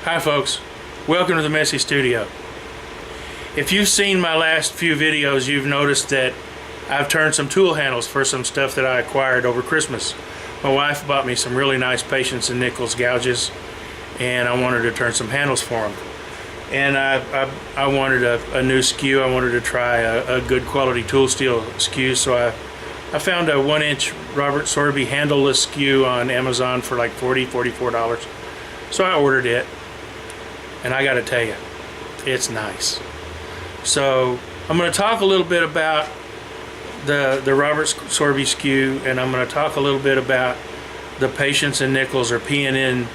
Hi folks, welcome to the Messy Studio. If you've seen my last few videos, you've noticed that I've turned some tool handles for some stuff that I acquired over Christmas. My wife bought me some really nice patience and nickels gouges, and I wanted to turn some handles for them. And I wanted a new skew. I wanted to try a good quality tool steel skew, so I found a 1-inch Robert Sorby handleless skew on Amazon for like $44. So I ordered it, and I gotta tell you, it's nice. So I'm going to talk a little bit about the Robert Sorby skew, and I'm going to talk a little bit about the Patience and Nichols or P&N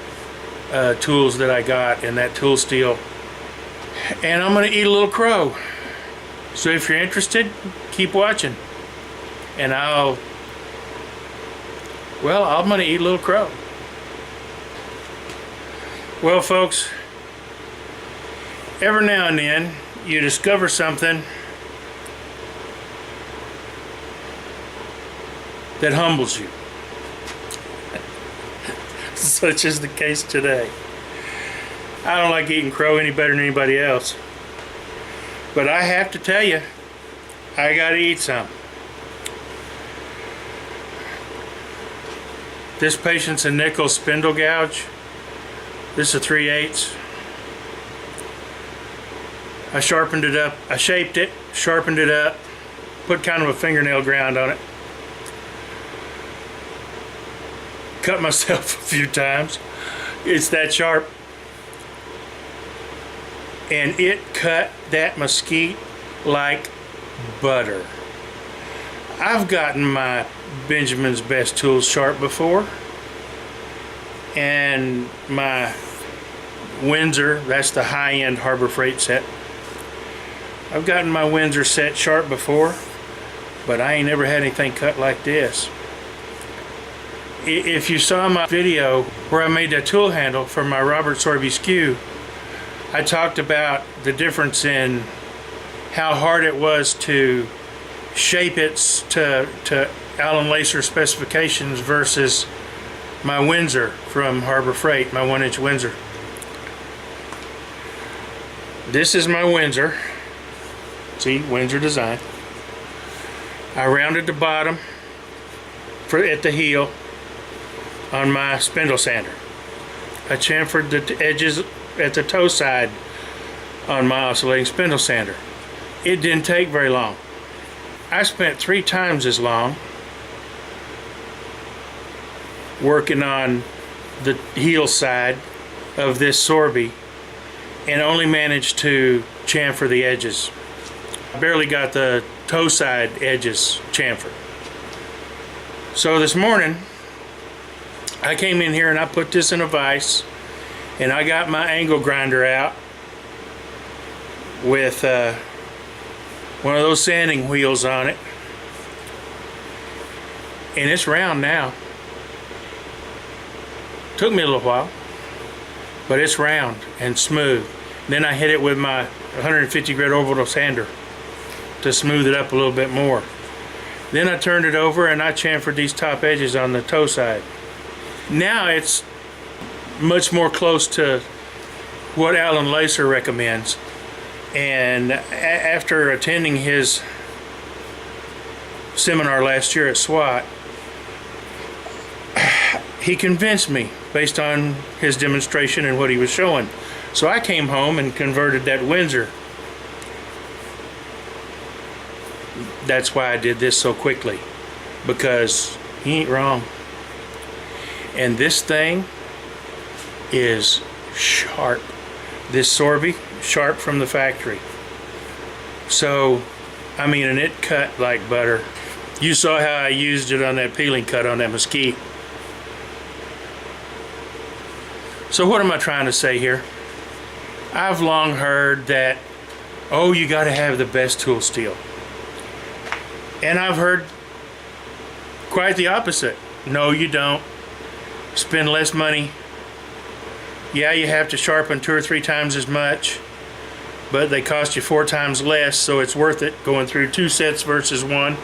tools that I got in that tool steel, and I'm going to eat a little crow. So if you're interested, keep watching, and I'm going to eat a little crow. Well folks, every now and then you discover something that humbles you, such as the case today. I don't like eating crow any better than anybody else, but I have to tell you, I gotta eat some. This Patience and Nichols spindle gouge, this is a 3/8. I sharpened it up, I shaped it, sharpened it up, put kind of a fingernail ground on it. Cut myself a few times. It's that sharp. And it cut that mesquite like butter. I've gotten my Benjamin's Best Tools sharp before. And my Windsor, that's the high-end Harbor Freight set. I've gotten my Windsor set sharp before, but I ain't never had anything cut like this. If you saw my video where I made that tool handle for my Robert Sorby skew, I talked about the difference in how hard it was to shape it to Allen Lacer specifications versus my Windsor from Harbor Freight, my 1-inch Windsor. This is my Windsor. See, Windsor design. I rounded the bottom at the heel on my spindle sander. I chamfered the edges at the toe side on my oscillating spindle sander. It didn't take very long. I spent 3 times as long working on the heel side of this Sorby and only managed to chamfer the edges. I barely got the toe side edges chamfered. So this morning I came in here and I put this in a vise, and I got my angle grinder out with one of those sanding wheels on it, and it's round now. Took me a little while, but it's round and smooth. Then I hit it with my 150 grit orbital sander to smooth it up a little bit more. Then I turned it over and I chamfered these top edges on the toe side. Now it's much more close to what Allen Lacer recommends, and after attending his seminar last year at SWAT, he convinced me based on his demonstration and what he was showing. So I came home and converted that Windsor. That's why I did this so quickly, because he ain't wrong. And this thing is sharp. This Sorby, sharp from the factory. So, I mean, and it cut like butter. You saw how I used it on that peeling cut on that mesquite. So what am I trying to say here? I've long heard that, oh, you got to have the best tool steel. And I've heard quite the opposite. No, you don't. Spend less money. Yeah, you have to sharpen 2 or 3 times as much, but they cost you 4 times less, so it's worth it going through 2 sets versus 1.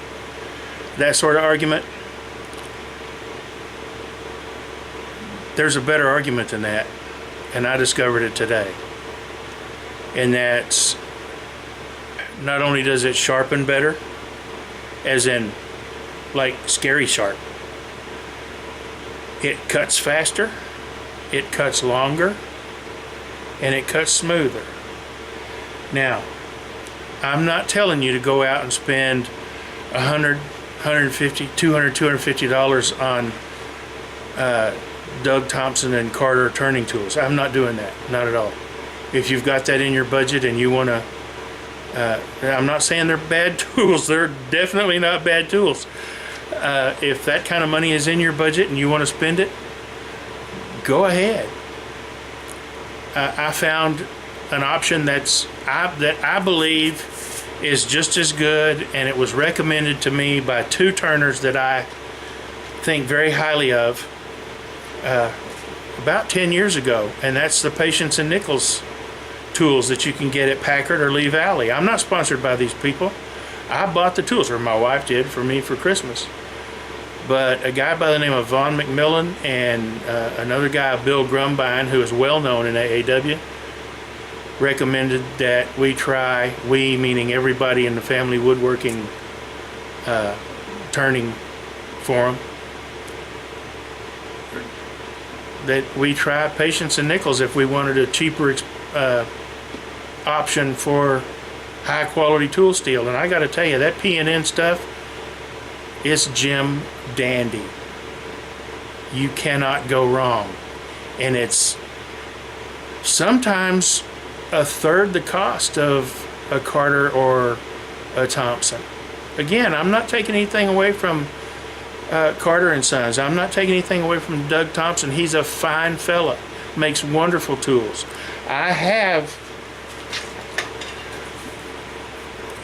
That sort of argument. There's a better argument than that. and I discovered it today. And that's, not only does it sharpen better, as in like scary sharp, it cuts faster, it cuts longer, and it cuts smoother. Now, I'm not telling you to go out and spend $100, $150, $200, $250 on Doug Thompson and Carter turning tools. I'm not doing that, not at all. If you've got that in your budget and you want to, I'm not saying they're bad tools, they're definitely not bad tools. If that kind of money is in your budget and you want to spend it, go ahead. I found an option that I believe is just as good, and it was recommended to me by two turners that I think very highly of about 10 years ago, and that's the Patience and Nichols tools that you can get at Packard or Lee Valley. I'm not sponsored by these people. I bought the tools, or my wife did, for me for Christmas. But a guy by the name of Vaughn McMillan and another guy, Bill Grumbine, who is well known in AAW, recommended that we try, we meaning everybody in the family woodworking turning forum, that we try Patience and Nichols if we wanted a cheaper option for high quality tool steel. And I got to tell you, that P&N stuff is Jim dandy. You cannot go wrong, and it's sometimes a third the cost of a Carter or a Thompson. Again, I'm not taking anything away from Carter and Sons. I'm not taking anything away from Doug Thompson. He's a fine fella, makes wonderful tools. I have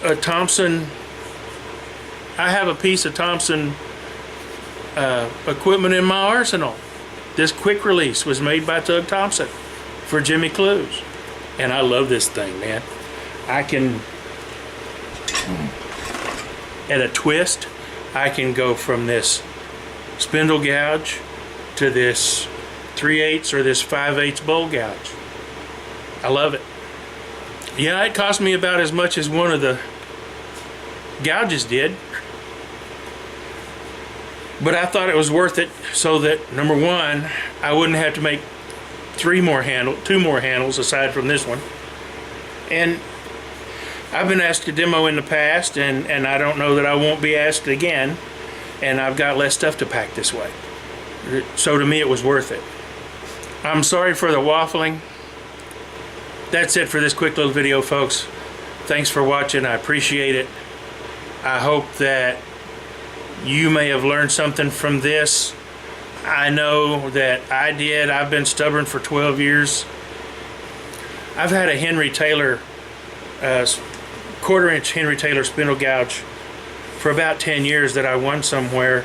a Thompson, I have a piece of Thompson equipment in my arsenal. This quick release was made by Doug Thompson for Jimmy Clues, and I love this thing, man. I can, at a twist, I can go from this spindle gouge to this 3/8 or this 5/8 bowl gouge. I love it. Yeah, it cost me about as much as one of the gouges did, but I thought it was worth it, so that, number one, I wouldn't have to make two more handles aside from this one. And I've been asked to demo in the past, and I don't know that I won't be asked again, and I've got less stuff to pack this way. So to me, it was worth it. I'm sorry for the waffling. That's it for this quick little video, folks. Thanks for watching. I appreciate it. I hope that you may have learned something from this. I know that I did. I've been stubborn for 12 years. I've had a Henry Taylor, 1/4-inch Henry Taylor spindle gouge for about 10 years that I won somewhere.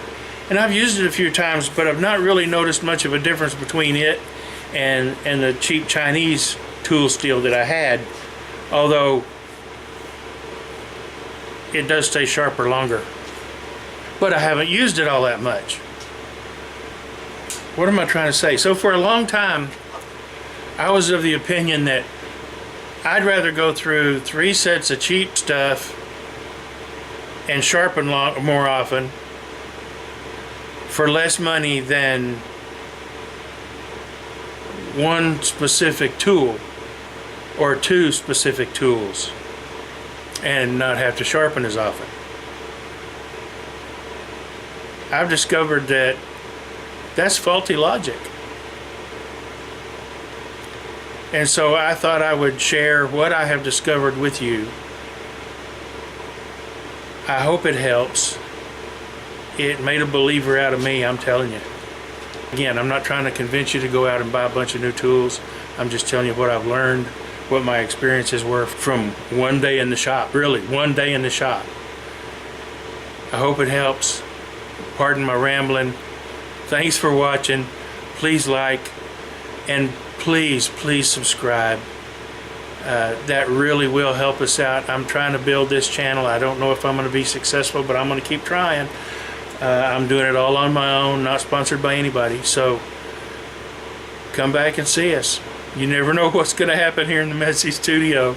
And I've used it a few times, but I've not really noticed much of a difference between it and the cheap Chinese tool steel that I had. Although it does stay sharper longer. But I haven't used it all that much. What am I trying to say? So for a long time, I was of the opinion that I'd rather go through 3 sets of cheap stuff and sharpen more often for less money than one specific tool or 2 specific tools and not have to sharpen as often. I've discovered that that's faulty logic. And so I thought I would share what I have discovered with you. I hope it helps. It made a believer out of me, I'm telling you. Again, I'm not trying to convince you to go out and buy a bunch of new tools. I'm just telling you what I've learned, what my experiences were from one day in the shop. Really, one day in the shop. I hope it helps. Pardon my rambling. Thanks for watching. Please like, and please subscribe. That really will help us out. I'm trying to build this channel. I don't know if I'm going to be successful, but I'm going to keep trying. I'm doing it all on my own, not sponsored by anybody. So come back and see us. You never know what's going to happen here in the Messy Studio.